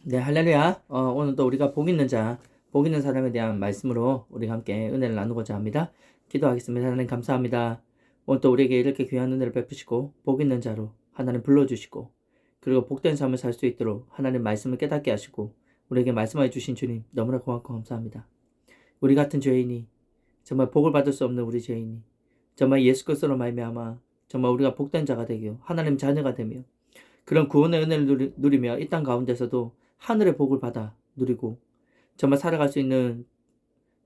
네, 할렐루야. 오늘도 우리가 복 있는 자, 복 있는 사람에 대한 말씀으로 우리가 함께 은혜를 나누고자 합니다. 기도하겠습니다. 하나님 감사합니다. 오늘 또 우리에게 이렇게 귀한 은혜를 베푸시고 복 있는 자로 하나님 불러주시고 그리고 복된 삶을 살 수 있도록 하나님 말씀을 깨닫게 하시고 우리에게 말씀해 주신 주님 너무나 고맙고 감사합니다. 우리 같은 죄인이 정말 복을 받을 수 없는 우리 죄인이 정말 예수 그리스도로 말미암아 정말 우리가 복된 자가 되며 하나님 자녀가 되며 그런 구원의 은혜를 누리며 이 땅 가운데서도 하늘의 복을 받아 누리고 정말 살아갈 수 있는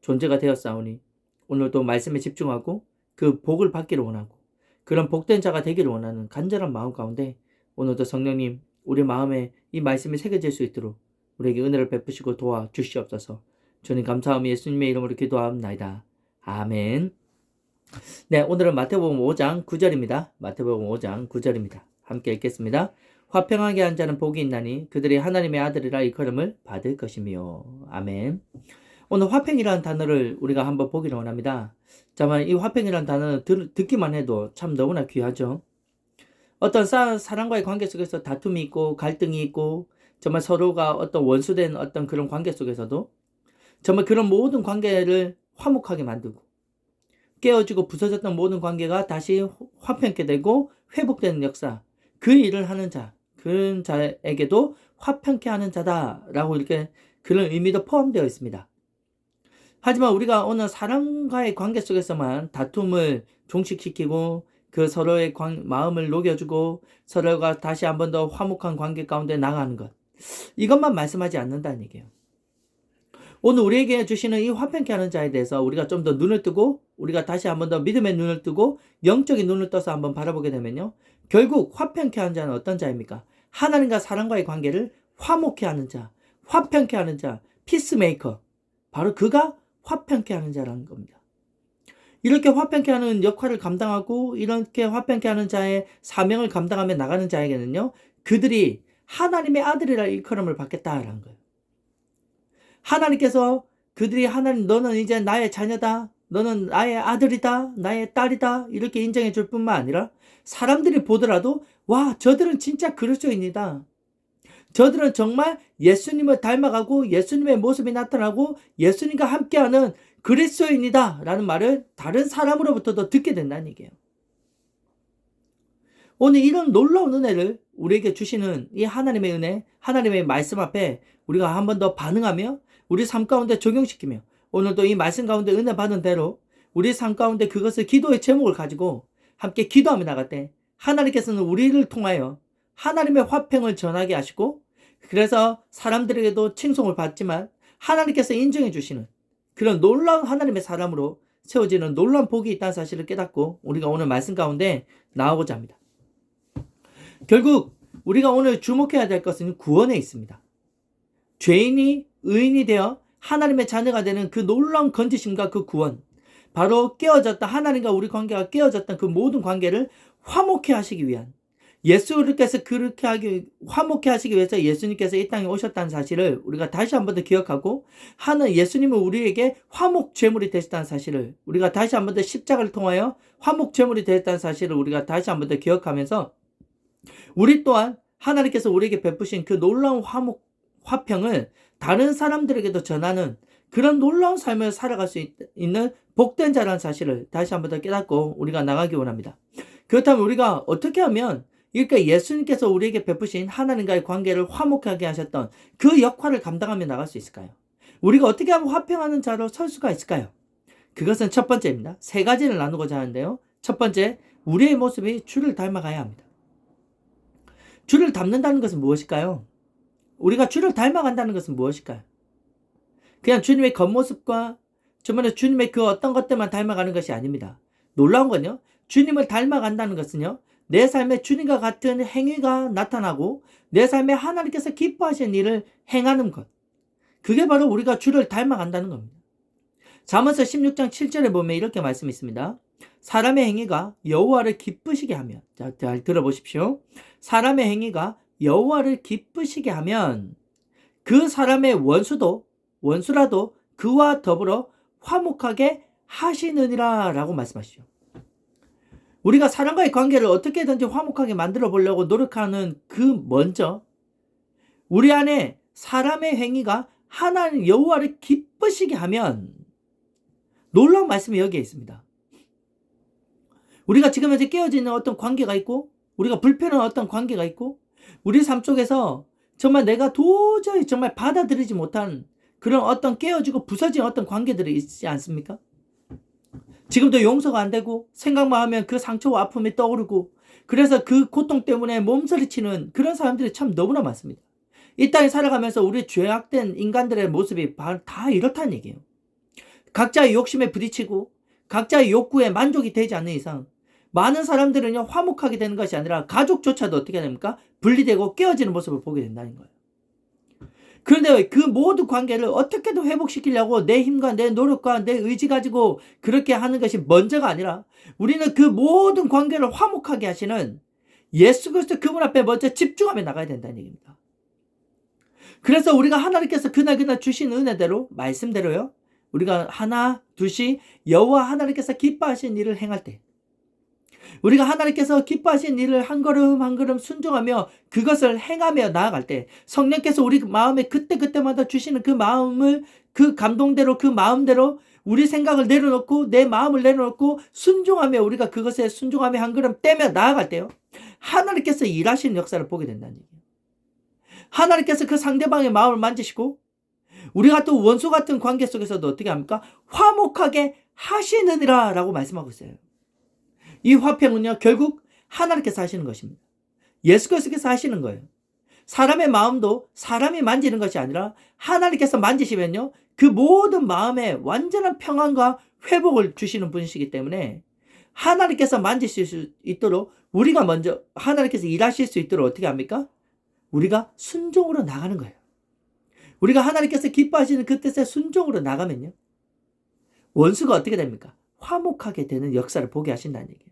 존재가 되었사오니 오늘도 말씀에 집중하고 그 복을 받기를 원하고 그런 복된 자가 되기를 원하는 간절한 마음 가운데 오늘도 성령님 우리 마음에 이 말씀이 새겨질 수 있도록 우리에게 은혜를 베푸시고 도와주시옵소서. 주님 감사하며 예수님의 이름으로 기도합나이다. 아멘. 네, 오늘은 마태복음 5장 9절입니다. 마태복음 5장 9절입니다. 함께 읽겠습니다. 화평하게 한 자는 복이 있나니 그들이 하나님의 아들이라 일컬음을 받을 것이며. 아멘. 오늘 화평이라는 단어를 우리가 한번 보기를 원합니다. 정말 이 화평이라는 단어는 듣기만 해도 참 너무나 귀하죠. 어떤 사람과의 관계 속에서 다툼이 있고 갈등이 있고 정말 서로가 어떤 원수된 어떤 그런 관계 속에서도 정말 그런 모든 관계를 화목하게 만들고 깨어지고 부서졌던 모든 관계가 다시 화평케 되고 회복되는 역사, 그 일을 하는 자, 그런 자에게도 화평케 하는 자다라고 이렇게 그런 의미도 포함되어 있습니다. 하지만 우리가 오늘 사람과의 관계 속에서만 다툼을 종식시키고 그 서로의 마음을 녹여주고 서로가 다시 한 번 더 화목한 관계 가운데 나가는 것, 이것만 말씀하지 않는다는 얘기예요. 오늘 우리에게 주시는 이 화평케 하는 자에 대해서 우리가 좀 더 눈을 뜨고 우리가 다시 한 번 더 믿음의 눈을 뜨고 영적인 눈을 떠서 한번 바라보게 되면요, 결국 화평케 하는 자는 어떤 자입니까? 하나님과 사람과의 관계를 화목케 하는 자, 화평케 하는 자, 피스메이커, 바로 그가 화평케 하는 자라는 겁니다. 이렇게 화평케 하는 역할을 감당하고 이렇게 화평케 하는 자의 사명을 감당하며 나가는 자에게는요, 그들이 하나님의 아들이라 일컬음을 받겠다라는 거예요. 하나님께서 그들이 하나님 너는 이제 나의 자녀다, 너는 나의 아들이다, 나의 딸이다 이렇게 인정해 줄 뿐만 아니라 사람들이 보더라도 와, 저들은 진짜 그리스도인이다, 저들은 정말 예수님을 닮아가고 예수님의 모습이 나타나고 예수님과 함께하는 그리스도인이다 라는 말을 다른 사람으로부터도 듣게 된다는 얘기예요. 오늘 이런 놀라운 은혜를 우리에게 주시는 이 하나님의 은혜, 하나님의 말씀 앞에 우리가 한 번 더 반응하며 우리 삶 가운데 적용시키며 오늘도 이 말씀 가운데 은혜 받은 대로 우리 삶 가운데 그것을 기도의 제목을 가지고 함께 기도하며 나갈 때 하나님께서는 우리를 통하여 하나님의 화평을 전하게 하시고 그래서 사람들에게도 칭송을 받지만 하나님께서 인정해 주시는 그런 놀라운 하나님의 사람으로 세워지는 놀라운 복이 있다는 사실을 깨닫고 우리가 오늘 말씀 가운데 나오고자 합니다. 결국 우리가 오늘 주목해야 될 것은 구원에 있습니다. 죄인이 의인이 되어 하나님의 자녀가 되는 그 놀라운 건지심과 그 구원, 바로 깨어졌다, 하나님과 우리 관계가 깨어졌던 그 모든 관계를 화목케 하시기 위한, 예수님께서 그렇게 화목케 하시기 위해서 예수님께서 이 땅에 오셨다는 사실을 우리가 다시 한 번 더 기억하고, 예수님은 우리에게 화목 제물이 되셨다는 사실을 우리가 다시 한 번 더 십자가를 통하여 화목 제물이 되었다는 사실을 우리가 다시 한 번 더 기억하면서 우리 또한 하나님께서 우리에게 베푸신 그 놀라운 화평을 다른 사람들에게도 전하는 그런 놀라운 삶을 살아갈 수 있는 복된 자라는 사실을 다시 한 번 더 깨닫고 우리가 나가기 원합니다. 그렇다면 우리가 어떻게 하면 이렇게 예수님께서 우리에게 베푸신 하나님과의 관계를 화목하게 하셨던 그 역할을 감당하며 나갈 수 있을까요? 우리가 어떻게 하면 화평하는 자로 설 수가 있을까요? 그것은 첫 번째입니다. 세 가지를 나누고자 하는데요. 첫 번째, 우리의 모습이 주를 닮아가야 합니다. 주를 닮는다는 것은 무엇일까요? 우리가 주를 닮아간다는 것은 무엇일까요? 그냥 주님의 겉모습과 정말 주님의 그 어떤 것들만 닮아가는 것이 아닙니다. 놀라운 건요, 주님을 닮아간다는 것은요, 내 삶에 주님과 같은 행위가 나타나고 내 삶에 하나님께서 기뻐하시는 일을 행하는 것, 그게 바로 우리가 주를 닮아간다는 겁니다. 잠언서 16장 7절에 보면 이렇게 말씀이 있습니다. 사람의 행위가 여호와를 기쁘시게 하면, 자, 잘 들어보십시오. 사람의 행위가 여호와를 기쁘시게 하면 그 사람의 원수라도 그와 더불어 화목하게 하시느니라 라고 말씀하시죠. 우리가 사람과의 관계를 어떻게든지 화목하게 만들어 보려고 노력하는 그 먼저 우리 안에 사람의 행위가 하나님 여호와를 기쁘시게 하면 놀라운 말씀이 여기에 있습니다. 우리가 지금 현재 깨어져 있는 어떤 관계가 있고 우리가 불편한 어떤 관계가 있고 우리 삶 속에서 정말 내가 도저히 정말 받아들이지 못한 그런 어떤 깨어지고 부서진 어떤 관계들이 있지 않습니까? 지금도 용서가 안 되고 생각만 하면 그 상처와 아픔이 떠오르고 그래서 그 고통 때문에 몸서리치는 그런 사람들이 참 너무나 많습니다. 이 땅에 살아가면서 우리 죄악된 인간들의 모습이 다 이렇다는 얘기예요. 각자의 욕심에 부딪히고 각자의 욕구에 만족이 되지 않는 이상 많은 사람들은요 화목하게 되는 것이 아니라 가족조차도 어떻게 됩니까? 분리되고 깨어지는 모습을 보게 된다는 거예요. 그런데 그 모든 관계를 어떻게든 회복시키려고 내 힘과 내 노력과 내 의지 가지고 그렇게 하는 것이 먼저가 아니라 우리는 그 모든 관계를 화목하게 하시는 예수 그리스도 그분 앞에 먼저 집중하며 나가야 된다는 얘기입니다. 그래서 우리가 하나님께서 그날 주신 은혜대로 말씀대로요. 우리가 하나 둘씩 여호와 하나님께서 기뻐하신 일을 행할 때 우리가 하나님께서 기뻐하신 일을 한 걸음 한 걸음 순종하며 그것을 행하며 나아갈 때 성령께서 우리 마음에 그때마다 주시는 그 마음을 그 감동대로 그 마음대로 우리 생각을 내려놓고 내 마음을 내려놓고 순종하며 우리가 그것에 순종하며 한 걸음 떼며 나아갈 때요. 하나님께서 일하시는 역사를 보게 된다는 얘기예요. 하나님께서 그 상대방의 마음을 만지시고 우리가 또 원수 같은 관계 속에서도 어떻게 합니까? 화목하게 하시느니라 라고 말씀하고 있어요. 이 화평은요 결국 하나님께서 하시는 것입니다. 예수 그리스도께서 하시는 거예요. 사람의 마음도 사람이 만지는 것이 아니라 하나님께서 만지시면요 그 모든 마음에 완전한 평안과 회복을 주시는 분이시기 때문에 하나님께서 만지실 수 있도록 우리가 먼저 하나님께서 일하실 수 있도록 어떻게 합니까? 우리가 순종으로 나가는 거예요. 우리가 하나님께서 기뻐하시는 그 뜻에 순종으로 나가면요 원수가 어떻게 됩니까? 화목하게 되는 역사를 보게 하신다는 얘기예요.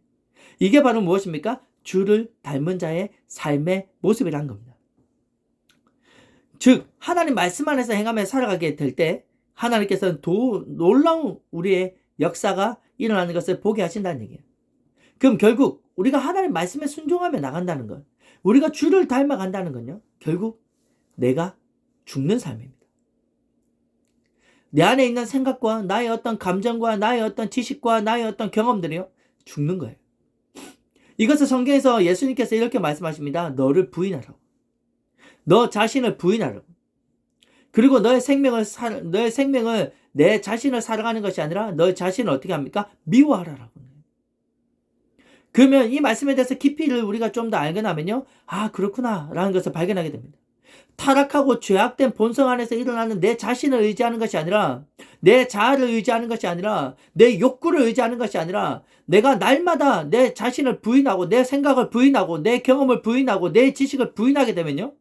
이게 바로 무엇입니까? 주를 닮은 자의 삶의 모습이라는 겁니다. 즉 하나님 말씀 안에서 행하며 살아가게 될 때 하나님께서는 놀라운 우리의 역사가 일어나는 것을 보게 하신다는 얘기예요. 그럼 결국 우리가 하나님 말씀에 순종하며 나간다는 것, 우리가 주를 닮아간다는 건요 결국 내가 죽는 삶입니다. 내 안에 있는 생각과 나의 어떤 감정과 나의 어떤 지식과 나의 어떤 경험들이요 죽는 거예요. 이것을 성경에서 예수님께서 이렇게 말씀하십니다. 너를 부인하라고. 너 자신을 부인하라고. 그리고 너의 생명을 내 자신을 살아가는 것이 아니라 너의 자신을 어떻게 합니까? 미워하라라고. 그러면 이 말씀에 대해서 깊이를 우리가 좀 더 알게 나면요. 아 그렇구나 라는 것을 발견하게 됩니다. 타락하고 죄악된 본성 안에서 일어나는 내 자신을 의지하는 것이 아니라 내 자아를 의지하는 것이 아니라 내 욕구를 의지하는 것이 아니라 내가 날마다 내 자신을 부인하고 내 생각을 부인하고 내 경험을 부인하고 내 지식을 부인하게 되면요.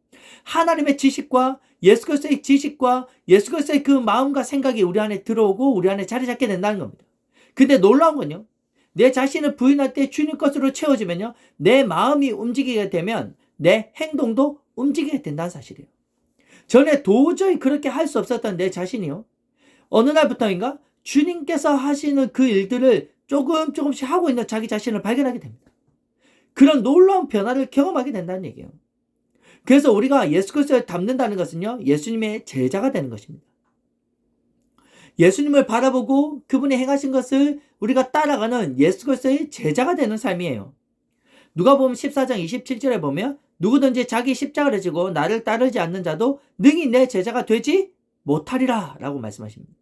하나님의 지식과 예수 그리스도의 지식과 예수 그리스도의 그 마음과 생각이 우리 안에 들어오고 우리 안에 자리 잡게 된다는 겁니다. 근데 놀라운 건요. 내 자신을 부인할 때 주님 것으로 채워지면요. 내 마음이 움직이게 되면 내 행동도 움직이게 된다는 사실이에요. 전에 도저히 그렇게 할 수 없었던 내 자신이요. 어느 날부터인가 주님께서 하시는 그 일들을 조금씩 하고 있는 자기 자신을 발견하게 됩니다. 그런 놀라운 변화를 경험하게 된다는 얘기예요. 그래서 우리가 예수 그리스도를 닮는다는 것은요. 예수님의 제자가 되는 것입니다. 예수님을 바라보고 그분이 행하신 것을 우리가 따라가는 예수 그리스도의 제자가 되는 삶이에요. 누가복음 14장 27절에 보면 누구든지 자기 십자가를 지고 나를 따르지 않는 자도 능히 내 제자가 되지 못하리라 라고 말씀하십니다.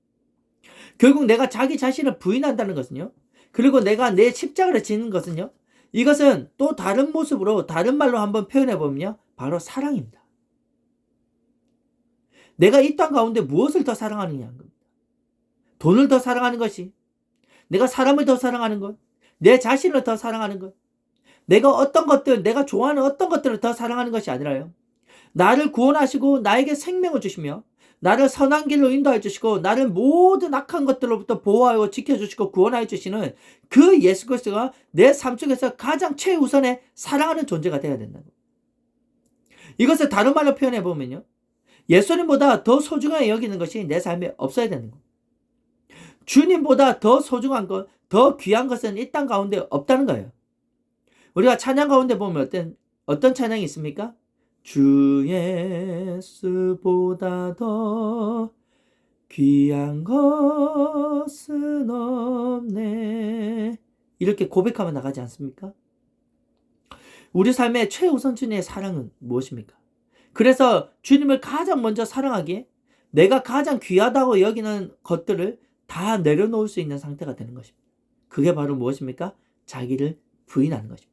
결국 내가 자기 자신을 부인한다는 것은요. 그리고 내가 내 십자가를 지는 것은요. 이것은 또 다른 모습으로 다른 말로 한번 표현해 보면요. 바로 사랑입니다. 내가 이 땅 가운데 무엇을 더 사랑하느냐는 겁니다. 돈을 더 사랑하는 것이, 내가 사람을 더 사랑하는 것, 내 자신을 더 사랑하는 것, 내가 어떤 것들, 내가 좋아하는 어떤 것들을 더 사랑하는 것이 아니라요. 나를 구원하시고 나에게 생명을 주시며 나를 선한 길로 인도해 주시고 나를 모든 악한 것들로부터 보호하고 지켜주시고 구원하여 주시는 그 예수 그리스도가 내 삶 속에서 가장 최우선의 사랑하는 존재가 되어야 된다고. 이것을 다른 말로 표현해 보면요. 예수님보다 더 소중하게 여기는 것이 내 삶에 없어야 되는 것. 주님보다 더 소중한 것, 더 귀한 것은 이 땅 가운데 없다는 거예요. 우리가 찬양 가운데 보면 어떤 찬양이 있습니까? 주 예수보다 더 귀한 것은 없네. 이렇게 고백하면 나가지 않습니까? 우리 삶의 최우선순위의 사랑은 무엇입니까? 그래서 주님을 가장 먼저 사랑하기에 내가 가장 귀하다고 여기는 것들을 다 내려놓을 수 있는 상태가 되는 것입니다. 그게 바로 무엇입니까? 자기를 부인하는 것입니다.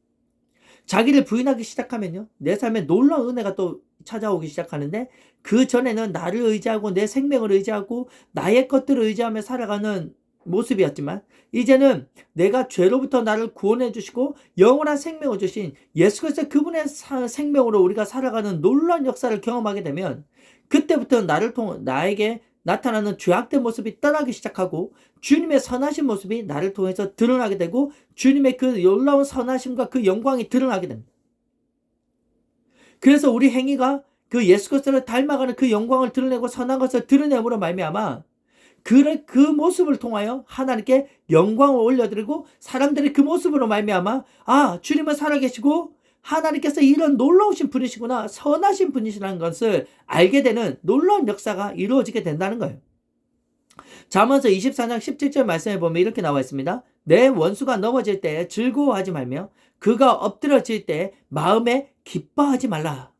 자기를 부인하기 시작하면요, 내 삶에 놀라운 은혜가 또 찾아오기 시작하는데, 그 전에는 나를 의지하고 내 생명을 의지하고 나의 것들을 의지하며 살아가는 모습이었지만, 이제는 내가 죄로부터 나를 구원해 주시고 영원한 생명을 주신 예수 그리스도 그분의 생명으로 우리가 살아가는 놀라운 역사를 경험하게 되면, 그때부터 나에게 나타나는 죄악된 모습이 떠나기 시작하고 주님의 선하신 모습이 나를 통해서 드러나게 되고 주님의 그 놀라운 선하심과 그 영광이 드러나게 됩니다. 그래서 우리 행위가 그 예수 그리스도를 닮아가는 그 영광을 드러내고 선한 것을 드러냄으로 말미암아 그 모습을 통하여 하나님께 영광을 올려드리고 사람들이 그 모습으로 말미암아 주님은 살아계시고 하나님께서 이런 놀라우신 분이시구나, 선하신 분이시라는 것을 알게 되는 놀라운 역사가 이루어지게 된다는 거예요. 잠언서 24장 17절 말씀에 보면 이렇게 나와 있습니다. 내 원수가 넘어질 때 즐거워하지 말며 그가 엎드러질 때 마음에 기뻐하지 말라.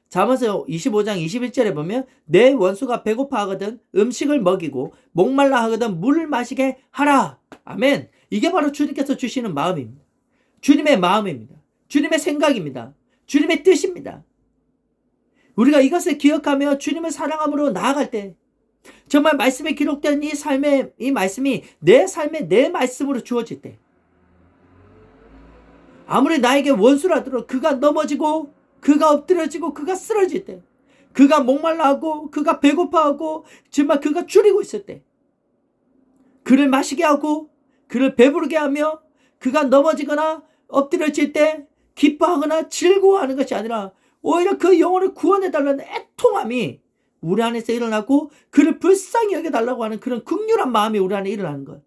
잠언서 25장 21절에 보면 내 원수가 배고파하거든 음식을 먹이고 목말라 하거든 물을 마시게 하라. 아멘. 이게 바로 주님께서 주시는 마음입니다. 주님의 마음입니다. 주님의 생각입니다. 주님의 뜻입니다. 우리가 이것을 기억하며 주님을 사랑함으로 나아갈 때 정말 말씀에 기록된 이 말씀이 내 삶에 내 말씀으로 주어질 때, 아무리 나에게 원수라도 그가 넘어지고 그가 엎드려지고 그가 쓰러질 때, 그가 목말라하고 그가 배고파하고 정말 그가 줄이고 있을 때, 그를 마시게 하고 그를 배부르게 하며 그가 넘어지거나 엎드려질 때 기뻐하거나 즐거워하는 것이 아니라 오히려 그 영혼을 구원해달라는 애통함이 우리 안에서 일어나고 그를 불쌍히 여겨달라고 하는 그런 긍휼한 마음이 우리 안에 일어나는 것.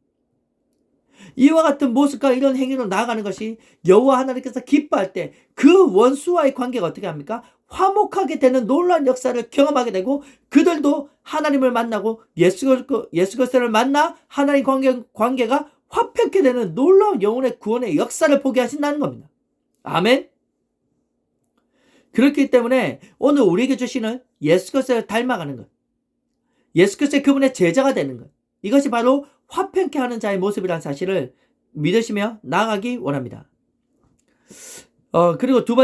이와 같은 모습과 이런 행위로 나아가는 것이 여호와 하나님께서 기뻐할 때 그 원수와의 관계가 어떻게 합니까? 화목하게 되는 놀라운 역사를 경험하게 되고 그들도 하나님을 만나고 예수 그리스도를 만나 하나님 관계가 화평케 되는 놀라운 영혼의 구원의 역사를 보게 하신다는 겁니다. 아멘. 그렇기 때문에 오늘 우리에게 주시는 예수 그리스도를 닮아가는 것, 예수 그리스도의 그분의 제자가 되는 것, 이것이 바로 화평케 하는 자의 모습이라는 사실을 믿으시며 나아가기 원합니다. 그리고 두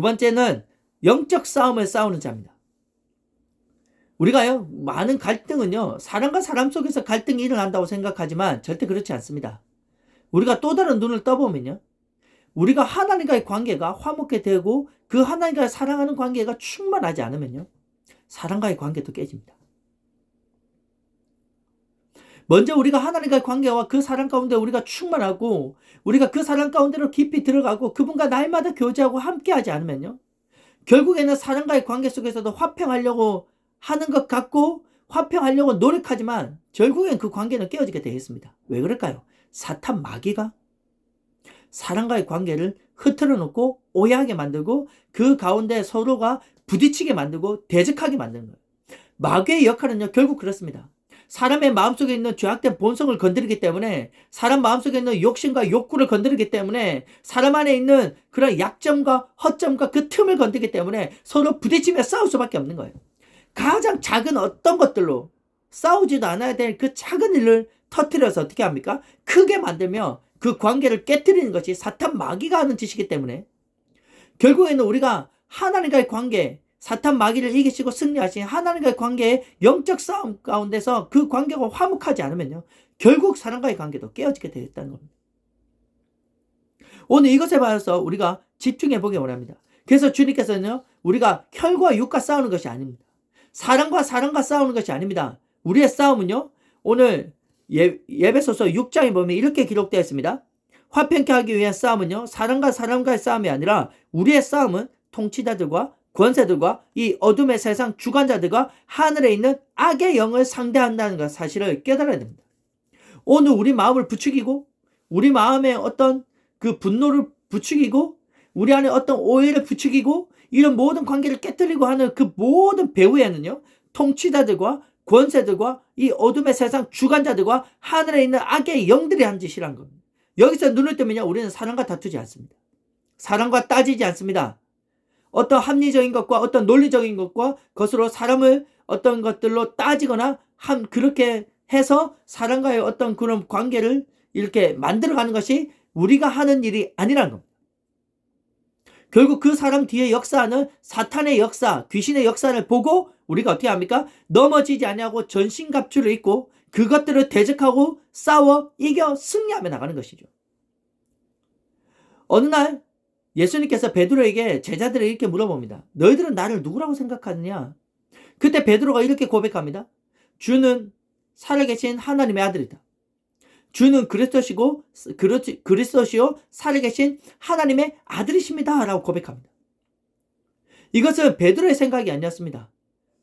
번째는 영적 싸움을 싸우는 자입니다. 우리가요, 많은 갈등은요, 사람과 사람 속에서 갈등이 일어난다고 생각하지만 절대 그렇지 않습니다. 우리가 또 다른 눈을 떠보면요, 우리가 하나님과의 관계가 화목해 되고 그 하나님과 사랑하는 관계가 충만하지 않으면요, 사람과의 관계도 깨집니다. 먼저 우리가 하나님과의 관계와 그 사랑 가운데 우리가 충만하고 우리가 그 사랑 가운데로 깊이 들어가고 그분과 날마다 교제하고 함께하지 않으면요, 결국에는 사랑과의 관계 속에서도 화평하려고 하는 것 같고 화평하려고 노력하지만 결국엔 그 관계는 깨어지게 되어 있습니다. 왜 그럴까요? 사탄 마귀가 사랑과의 관계를 흐트러 놓고 오해하게 만들고 그 가운데 서로가 부딪히게 만들고 대적하게 만드는 거예요. 마귀의 역할은요, 결국 그렇습니다. 사람의 마음속에 있는 죄악된 본성을 건드리기 때문에, 사람 마음속에 있는 욕심과 욕구를 건드리기 때문에, 사람 안에 있는 그런 약점과 허점과 그 틈을 건드리기 때문에 서로 부딪히며 싸울 수밖에 없는 거예요. 가장 작은 어떤 것들로 싸우지도 않아야 될 그 작은 일을 터뜨려서 어떻게 합니까? 크게 만들며 그 관계를 깨뜨리는 것이 사탄 마귀가 하는 짓이기 때문에 결국에는 우리가 하나님과의 관계, 사탄 마귀를 이기시고 승리하신 하나님과의 관계의 영적 싸움 가운데서 그 관계가 화목하지 않으면요, 결국 사람과의 관계도 깨어지게 되어 있다는 겁니다. 오늘 이것에 반해서 우리가 집중해 보기 원합니다. 그래서 주님께서는요, 우리가 혈과 육과 싸우는 것이 아닙니다. 사람과 싸우는 것이 아닙니다. 우리의 싸움은요, 오늘 예배소서 6장에 보면 이렇게 기록되어 있습니다. 화평케 하기 위한 싸움은요, 사람과의 싸움이 아니라 우리의 싸움은 통치자들과 권세들과 이 어둠의 세상 주관자들과 하늘에 있는 악의 영을 상대한다는 것 사실을 깨달아야 됩니다. 오늘 우리 마음을 부추기고 우리 마음에 어떤 그 분노를 부추기고 우리 안에 어떤 오해를 부추기고 이런 모든 관계를 깨뜨리고 하는 그 모든 배후에는요, 통치자들과 권세들과 이 어둠의 세상 주관자들과 하늘에 있는 악의 영들이 한 짓이란 겁니다. 여기서 눈을 뜨면요, 우리는 사람과 다투지 않습니다. 사람과 따지지 않습니다. 어떤 합리적인 것과 어떤 논리적인 것과 것으로 사람을 어떤 것들로 따지거나 그렇게 해서 사람과의 어떤 그런 관계를 이렇게 만들어가는 것이 우리가 하는 일이 아니라는 겁니다. 결국 그 사람 뒤에 역사하는 사탄의 역사, 귀신의 역사를 보고 우리가 어떻게 합니까? 넘어지지 않냐고 전신갑주를 입고 그것들을 대적하고 싸워 이겨 승리하며 나가는 것이죠. 어느 날 예수님께서 베드로에게 제자들을 이렇게 물어봅니다. 너희들은 나를 누구라고 생각하느냐? 그때 베드로가 이렇게 고백합니다. 주는 살아계신 하나님의 아들이다. 주는 그리스도시요 살아계신 하나님의 아들이십니다. 라고 고백합니다. 이것은 베드로의 생각이 아니었습니다.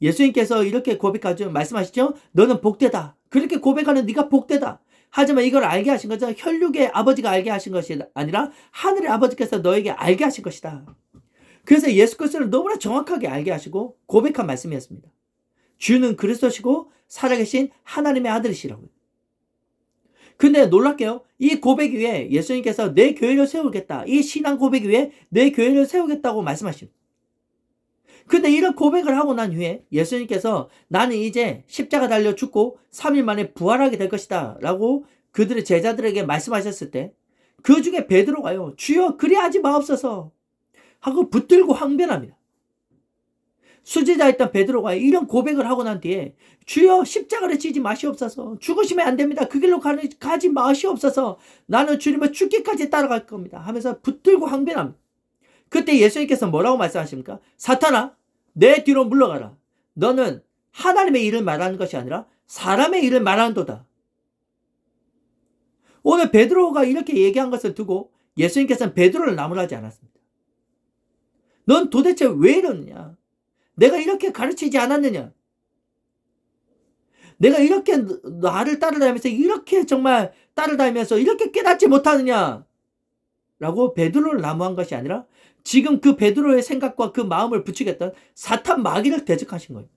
예수님께서 이렇게 고백하죠. 말씀하시죠. 너는 복되다. 그렇게 고백하는 네가 복되다. 하지만 이걸 알게 하신 것은 혈육의 아버지가 알게 하신 것이 아니라 하늘의 아버지께서 너에게 알게 하신 것이다. 그래서 예수 그리스도를 너무나 정확하게 알게 하시고 고백한 말씀이었습니다. 주는 그리스도시고 살아계신 하나님의 아들이시라고요. 근데 놀랍게요. 이 고백 위에 예수님께서 내 교회를 세우겠다. 이 신앙 고백 위에 내 교회를 세우겠다고 말씀하십니다. 근데 이런 고백을 하고 난 후에 예수님께서 나는 이제 십자가 달려 죽고 3일 만에 부활하게 될 것이다 라고 그들의 제자들에게 말씀하셨을 때 그 중에 베드로가요. 주여 그리하지 마옵소서 하고 붙들고 항변합니다. 수제자였던 베드로가 이런 고백을 하고 난 뒤에 주여 십자가를 지지 마시옵소서. 죽으시면 안 됩니다. 그 길로 가지 마시옵소서. 나는 주님을 죽기까지 따라갈 겁니다. 하면서 붙들고 항변합니다. 그때 예수님께서 뭐라고 말씀하십니까? 사탄아, 내 뒤로 물러가라. 너는 하나님의 일을 말하는 것이 아니라 사람의 일을 말하는도다. 오늘 베드로가 이렇게 얘기한 것을 두고 예수님께서는 베드로를 나무라지 않았습니다. 넌 도대체 왜 이러느냐? 내가 이렇게 가르치지 않았느냐? 내가 이렇게 나를 따라다니면서 이렇게 정말 따라다니면서 이렇게 깨닫지 못하느냐? 라고 베드로를 나무한 것이 아니라 지금 그 베드로의 생각과 그 마음을 부추겼던 사탄 마귀를 대적하신 거예요.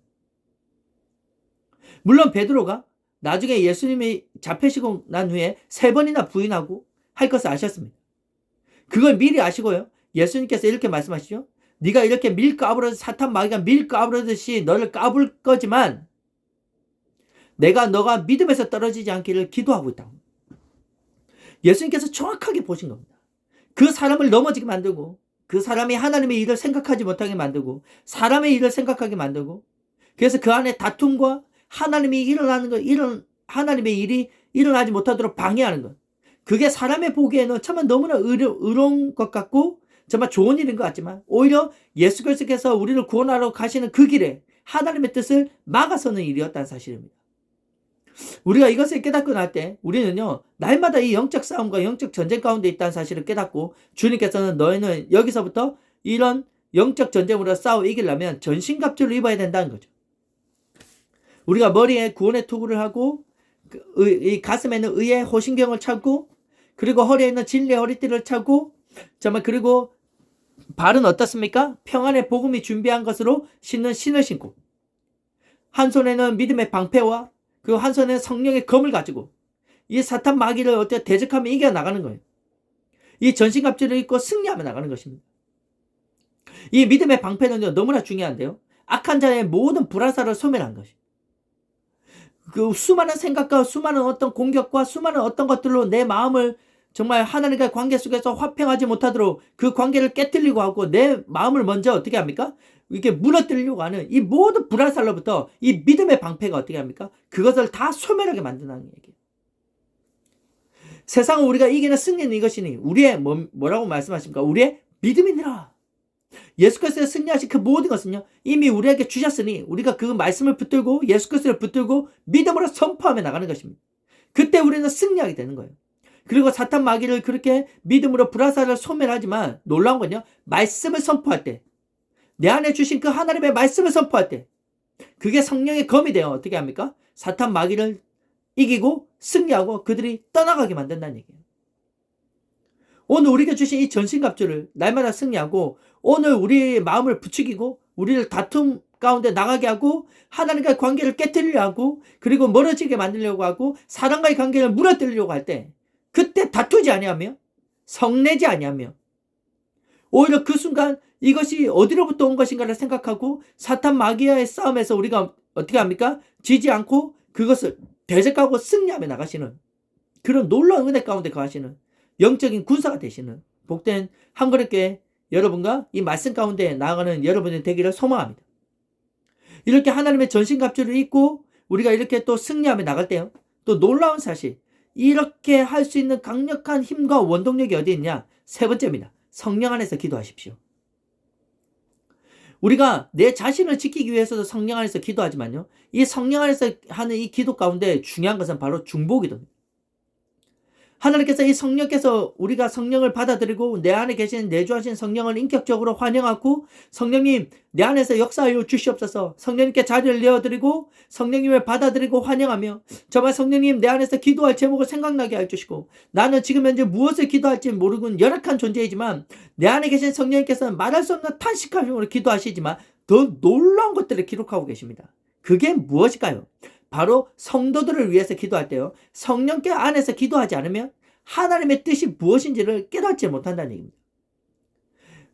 물론 베드로가 나중에 예수님이 잡히시고 난 후에 3번이나 부인하고 할 것을 아셨습니다. 그걸 미리 아시고요. 예수님께서 이렇게 말씀하시죠. 네가 이렇게 밀 까부러듯 사탄 마귀가 밀 까부르듯이 너를 까불 거지만 내가 너가 믿음에서 떨어지지 않기를 기도하고 있다고. 예수님께서 정확하게 보신 겁니다. 그 사람을 넘어지게 만들고 그 사람이 하나님의 일을 생각하지 못하게 만들고 사람의 일을 생각하게 만들고 그래서 그 안에 다툼과 하나님이 일어나는 것, 하나님의 일이 일어나지 못하도록 방해하는 것. 그게 사람의 보기에는 정말 너무나 의로운 것 같고 정말 좋은 일인 것 같지만 오히려 예수 그리스도께서 우리를 구원하러 가시는 그 길에 하나님의 뜻을 막아서는 일이었다는 사실입니다. 우리가 이것을 깨닫고 날 때 우리는요 날마다 이 영적 싸움과 영적 전쟁 가운데 있다는 사실을 깨닫고 주님께서는 너희는 여기서부터 이런 영적 전쟁으로 싸워 이기려면 전신갑주를 입어야 된다는 거죠. 우리가 머리에 구원의 투구를 하고 이 가슴에는 의의 호신경을 차고 그리고 허리에 있는 진리의 허리띠를 차고 정말 그리고 발은 어떻습니까? 평안의 복음이 준비한 것으로 신는 신을 신고 한 손에는 믿음의 방패와 그리고 한 손에는 성령의 검을 가지고 이 사탄 마귀를 어떻게 대적하며 이겨나가는 거예요. 이 전신갑주를 입고 승리하며 나가는 것입니다. 이 믿음의 방패는요 너무나 중요한데요. 악한 자의 모든 불화살을 소멸한 것이. 그 수많은 생각과 수많은 어떤 공격과 수많은 어떤 것들로 내 마음을 정말 하나님과의 관계 속에서 화평하지 못하도록 그 관계를 깨뜨리고 하고 내 마음을 먼저 어떻게 합니까? 이렇게 무너뜨리려고 하는 이 모든 불화살로부터 이 믿음의 방패가 어떻게 합니까? 그것을 다 소멸하게 만든다는 얘기예요. 세상을 우리가 이기는 승리는 이것이니 우리의 뭐라고 말씀하십니까? 우리의 믿음이니라. 예수 그리스도의 승리하신 그 모든 것은요 이미 우리에게 주셨으니 우리가 그 말씀을 붙들고 예수 그리스도를 붙들고 믿음으로 선포하며 나가는 것입니다. 그때 우리는 승리하게 되는 거예요. 그리고 사탄 마귀를 그렇게 믿음으로 불화살을 소멸하지만 놀라운 건요 말씀을 선포할 때 내 안에 주신 그 하나님의 말씀을 선포할 때 그게 성령의 검이 되어 어떻게 합니까? 사탄 마귀를 이기고 승리하고 그들이 떠나가게 만든다는 얘기예요. 오늘 우리가 주신 이 전신갑주를 날마다 승리하고 오늘 우리의 마음을 부추기고 우리를 다툼 가운데 나가게 하고 하나님과의 관계를 깨뜨리려 하고 그리고 멀어지게 만들려고 하고 사람과의 관계를 무너뜨리려고 할 때 그때 다투지 아니하며 성내지 아니하며 오히려 그 순간 이것이 어디로부터 온 것인가를 생각하고 사탄 마귀와의 싸움에서 우리가 어떻게 합니까? 지지 않고 그것을 대적하고 승리하며 나가시는 그런 놀라운 은혜 가운데 거하시는 영적인 군사가 되시는 복된 한그릇교회 여러분과 이 말씀 가운데 나아가는 여러분이 되기를 소망합니다. 이렇게 하나님의 전신갑주를 입고 우리가 이렇게 또 승리하며 나갈 때요. 또 놀라운 사실, 이렇게 할 수 있는 강력한 힘과 원동력이 어디 있냐? 세 번째입니다. 성령 안에서 기도하십시오. 우리가 내 자신을 지키기 위해서도 성령 안에서 기도하지만요. 이 성령 안에서 하는 이 기도 가운데 중요한 것은 바로 중보기도입니다. 하나님께서 이 성령께서 우리가 성령을 받아들이고 내 안에 계신 내주하신 성령을 인격적으로 환영하고 성령님 내 안에서 역사하여 주시옵소서 성령님께 자리를 내어드리고 성령님을 받아들이고 환영하며 정말 성령님 내 안에서 기도할 제목을 생각나게 해주시고 나는 지금 현재 무엇을 기도할지 모르는 열악한 존재이지만 내 안에 계신 성령님께서는 말할 수 없는 탄식함으로 기도하시지만 더 놀라운 것들을 기록하고 계십니다. 그게 무엇일까요? 바로 성도들을 위해서 기도할 때요. 성령께 안에서 기도하지 않으면 하나님의 뜻이 무엇인지를 깨닫지 못한다는 얘기입니다.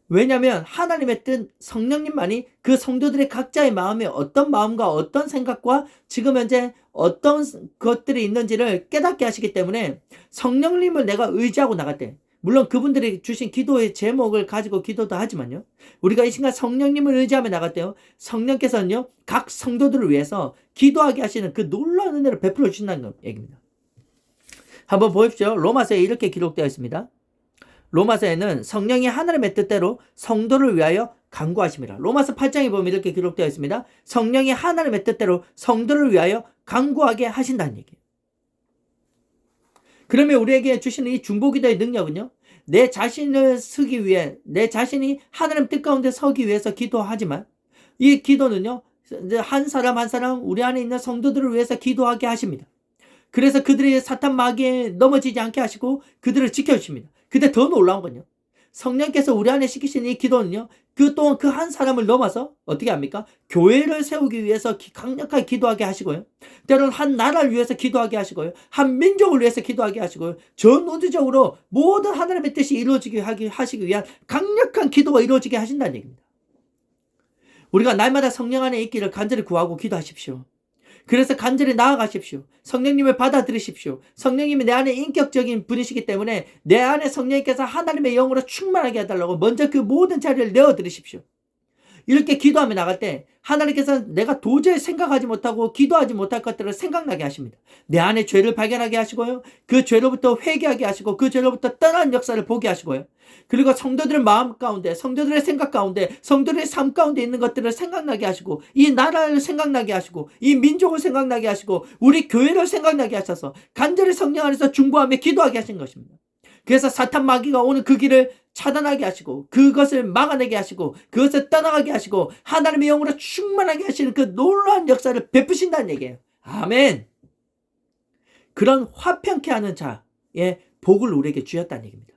왜냐하면 하나님의 뜻 성령님만이 그 성도들의 각자의 마음에 어떤 마음과 어떤 생각과 지금 현재 어떤 것들이 있는지를 깨닫게 하시기 때문에 성령님을 내가 의지하고 나갈 때 물론 그분들이 주신 기도의 제목을 가지고 기도도 하지만요. 우리가 이 시간 성령님을 의지하며 나갈 때요. 성령께서는요. 각 성도들을 위해서 기도하게 하시는 그 놀라운 은혜를 베풀어 주신다는 얘기입니다. 한번 보십시오. 로마서에 이렇게 기록되어 있습니다. 로마서에는 성령이 하나님의 뜻대로 성도를 위하여 간구하심이라. 로마서 8장에 보면 이렇게 기록되어 있습니다. 성령이 하나님의 뜻대로 성도를 위하여 간구하게 하신다는 얘기예요. 그러면 우리에게 주시는 이 중보기도의 능력은요. 내 자신을 쓰기 위해 내 자신이 하나님 뜻 가운데 서기 위해서 기도하지만 이 기도는요. 한 사람 한 사람 우리 안에 있는 성도들을 위해서 기도하게 하십니다. 그래서 그들이 사탄 마귀에 넘어지지 않게 하시고 그들을 지켜주십니다. 근데 더 놀라운 건요. 성령께서 우리 안에 시키신 이 기도는요. 그 또한 그 한 사람을 넘어서 어떻게 합니까? 교회를 세우기 위해서 강력하게 기도하게 하시고요. 때로는 한 나라를 위해서 기도하게 하시고요. 한 민족을 위해서 기도하게 하시고요. 전 우주적으로 모든 하나님의 뜻이 이루어지게 하시기 위한 강력한 기도가 이루어지게 하신다는 얘기입니다. 우리가 날마다 성령 안에 있기를 간절히 구하고 기도하십시오. 그래서 간절히 나아가십시오. 성령님을 받아들이십시오. 성령님이 내 안에 인격적인 분이시기 때문에 내 안에 성령님께서 하나님의 영으로 충만하게 해달라고 먼저 그 모든 자리를 내어드리십시오. 이렇게 기도하며 나갈 때 하나님께서 내가 도저히 생각하지 못하고 기도하지 못할 것들을 생각나게 하십니다. 내 안에 죄를 발견하게 하시고요. 그 죄로부터 회개하게 하시고 그 죄로부터 떠난 역사를 보게 하시고요. 그리고 성도들의 마음 가운데 성도들의 생각 가운데 성도들의 삶 가운데 있는 것들을 생각나게 하시고 이 나라를 생각나게 하시고 이 민족을 생각나게 하시고 우리 교회를 생각나게 하셔서 간절히 성령 안에서 중보하며 기도하게 하신 것입니다. 그래서 사탄 마귀가 오늘 그 길을 차단하게 하시고 그것을 막아내게 하시고 그것을 떠나가게 하시고 하나님의 영으로 충만하게 하시는 그 놀라운 역사를 베푸신다는 얘기예요. 아멘. 그런 화평케 하는 자의 복을 우리에게 주셨다는 얘기입니다.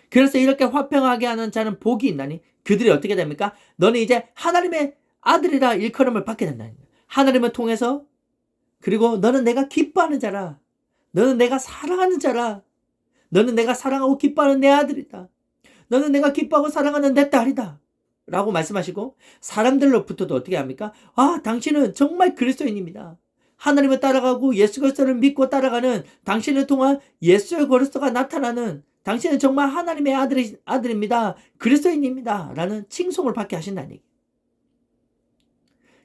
그래서 이렇게 화평하게 하는 자는 복이 있나니 그들이 어떻게 됩니까? 너는 이제 하나님의 아들이라 일컬음을 받게 된다는 거예요. 하나님을 통해서 그리고 너는 내가 기뻐하는 자라. 너는 내가 사랑하는 자라. 너는 내가 사랑하고 기뻐하는 내 아들이다. 너는 내가 기뻐하고 사랑하는 내 딸이다. 라고 말씀하시고 사람들로부터도 어떻게 합니까? 아, 당신은 정말 그리스도인입니다. 하나님을 따라가고 예수 그리스도를 믿고 따라가는 당신을 통한 예수의 그리스도가 나타나는 당신은 정말 하나님의 아들입니다. 그리스도인입니다. 라는 칭송을 받게 하신다는 얘기.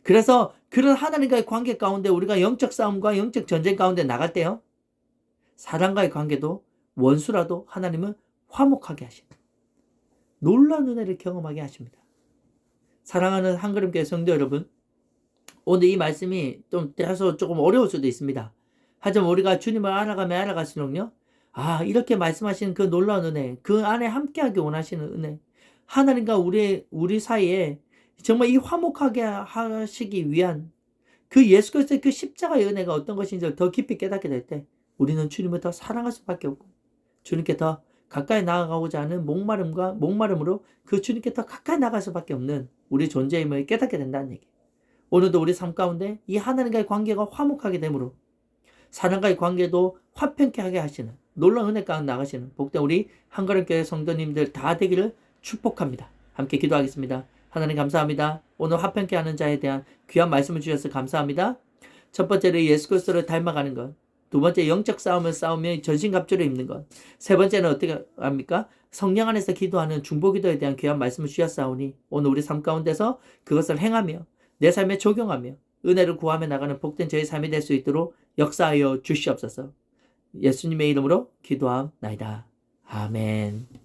그래서 그런 하나님과의 관계 가운데 우리가 영적 싸움과 영적 전쟁 가운데 나갈 때요. 사람과의 관계도 원수라도 하나님은 화목하게 하십니다. 놀라운 은혜를 경험하게 하십니다. 사랑하는 한그림교회 성도 여러분, 오늘 이 말씀이 좀 다소 조금 어려울 수도 있습니다. 하지만 우리가 주님을 알아갈수록요. 아, 이렇게 말씀하시는 그 놀라운 은혜, 그 안에 함께하기 원하시는 은혜, 하나님과 우리 사이에 정말 이 화목하게 하시기 위한 그 예수 그리스도의 그 십자가의 은혜가 어떤 것인지 더 깊이 깨닫게 될 때 우리는 주님을 더 사랑할 수밖에 없고 주님께 더 가까이 나아가고자 하는 목마름으로 그 주님께 더 가까이 나갈 수밖에 없는 우리 존재임을 깨닫게 된다는 얘기. 오늘도 우리 삶 가운데 이 하나님과의 관계가 화목하게 되므로 사람과의 관계도 화평케 하게 하시는 놀라운 은혜 가운데 나가시는 복된 우리 한가람교회 성도님들 다 되기를 축복합니다. 함께 기도하겠습니다. 하나님 감사합니다. 오늘 화평케 하는 자에 대한 귀한 말씀을 주셔서 감사합니다. 첫 번째로 예수 그리스도를 닮아가는 것. 두 번째 영적 싸움을 싸우며 전신갑주를 입는 것. 세 번째는 어떻게 합니까? 성령 안에서 기도하는 중보기도에 대한 귀한 말씀을 주셨사오니 오늘 우리 삶 가운데서 그것을 행하며 내 삶에 적용하며 은혜를 구하며 나가는 복된 저의 삶이 될 수 있도록 역사하여 주시옵소서. 예수님의 이름으로 기도함나이다. 아멘.